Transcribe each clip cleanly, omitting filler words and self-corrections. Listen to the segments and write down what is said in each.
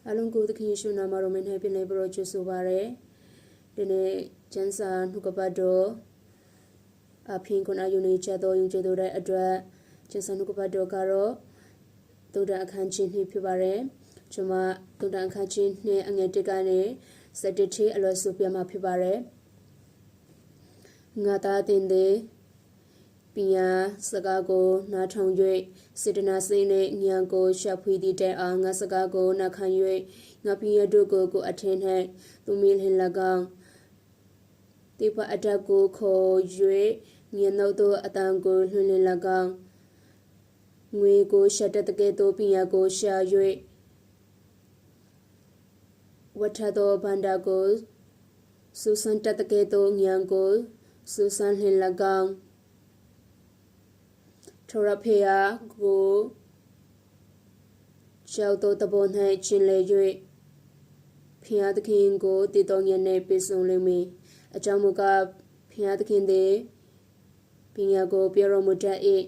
အလုံးကိုသခင်ယေရှုနာမတော်နဲ့ပြင်လေပရောချေဆိုပါရယ်ဒီနေ့ကျမ်းစာနှုတ်ကပတ်တော်အဖင်ခွန်အယုန်ချတော်ယုံကြည်တော်တဲ့အတွက်ကျမ်းစာနှုတ်ကပတ်တော်ကတော့သုဒ္ဓအခန်းချင်းနှစ်ဖြစ်ပါရယ်ကျွန်မသုဒ္ဓအခန်းချင်းနှစ်အငယ်1ကနေ7ထိအလွယ်ဆိုပြမှာဖြစ်ပါရယ်ငါသားတင်တဲ့ပညာစကားကိုနားထောင်၍စေတနာစိတ်နှင့်ဉာဏ်ကိုရှာဖွေသည့်တိုင်အောင်ငါစကားကိုနာခံ၍ငါပညာတို့ကိုအထင်၌သူမီလင်၎င်းတိပအတတ်ကိုခေါ်၍ဉာဏ်တို့သောအတန်ကိုလွှင့်လင်၎င်းငွေကိုရှာတတ်တဲ့ကဲ့သို့ပညာကိုရှာ၍ဝထသောဗန္ဒာကိုစူစန်တတ်တဲ့ကဲ့သို့ဉာဏ်ကိုစူစန်လင်၎င်းထောရဖေယာကိုကျောက်တော်တပေါ်၌ကျင်လေ၍ဖျားသခင်ကိုတည်တော်ညနေပေးဆောင်လိမ့်မည်အကြောင်းမူကားဖျားသခင်သည်ပညာကိုပြတော်မူတတ်၏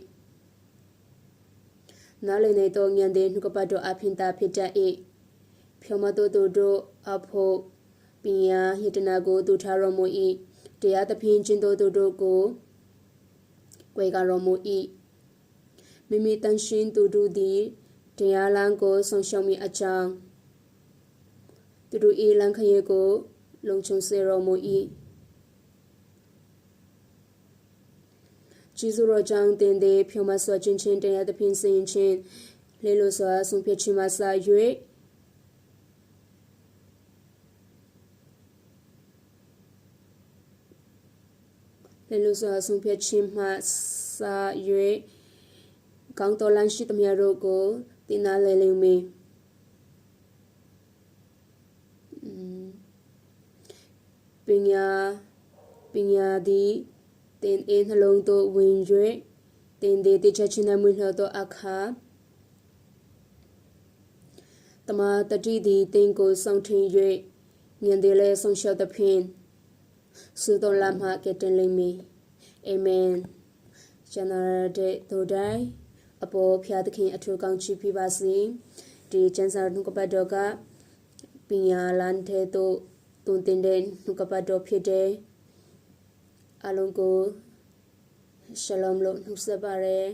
နားလည်နေသောဉာဏ်သည်နှုတ်ကပတ်တော်အဖင်သာဖြစ်တတ်၏ဖြောမတော်တို့အဖို့ပညာယတနာကိုသူထားတော်မူ၏တရားသဖြင့်ကျင့်တော်တို့ကိုကွယ်ကားတော်မူ၏မိမိတန်ရှင်းသူတို့သည်တရားလမ်းကိုဆောင်ရှောက်မိအကြောင်းသူတို့၏လမ်းခရီးကိုလုံခြုံစေတော်မူ၏ကျေးဇူးတော်ကြောင့်တင်သည်ဖြောမစွာချင်းတရားသဖြင့်စင်ချင်းလေလိုစွာဆုံးဖြတ်ခြင်းမှစ၍လေလိုစွာဆုံးဖြတ်ခြင်းမှစ၍ကောင်းတော်လမ်းရှိသမျှတို့ကိုသိနာလေလိမ့်မည်ပညာသည်တင်အင်းနှလုံးသို့ဝင်၍တင်သည်တချက်ချင်းမွေးလှသောအခါတမတတိသည်တင်ကိုဆောင်ထင်း၍ဉာဏ်သည်လည်းဆောင်ရှောက်သဖြင့်သုတော်လာမှကတင်လိမ့်မည်အာမင်ကျမ်းစာတဲ့တို့တိုင်းအပေါ်ဖျားသခင်အထူးကောင်းချီးပေးပါစေဒီကျမ်းစာနှုတ်ကပတ်တော်ကပညာလန်တဲ့တို့တွင်တင်တဲ့နှုတ်ကပတ်တော်ဖြစ်တဲ့အလုံးကိုရှလောမ်လို့နှုတ်ဆက်ပါရယ်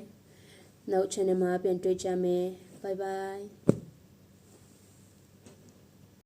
နောက် channel မှာပြန်တွေ့ကြမယ် bye bye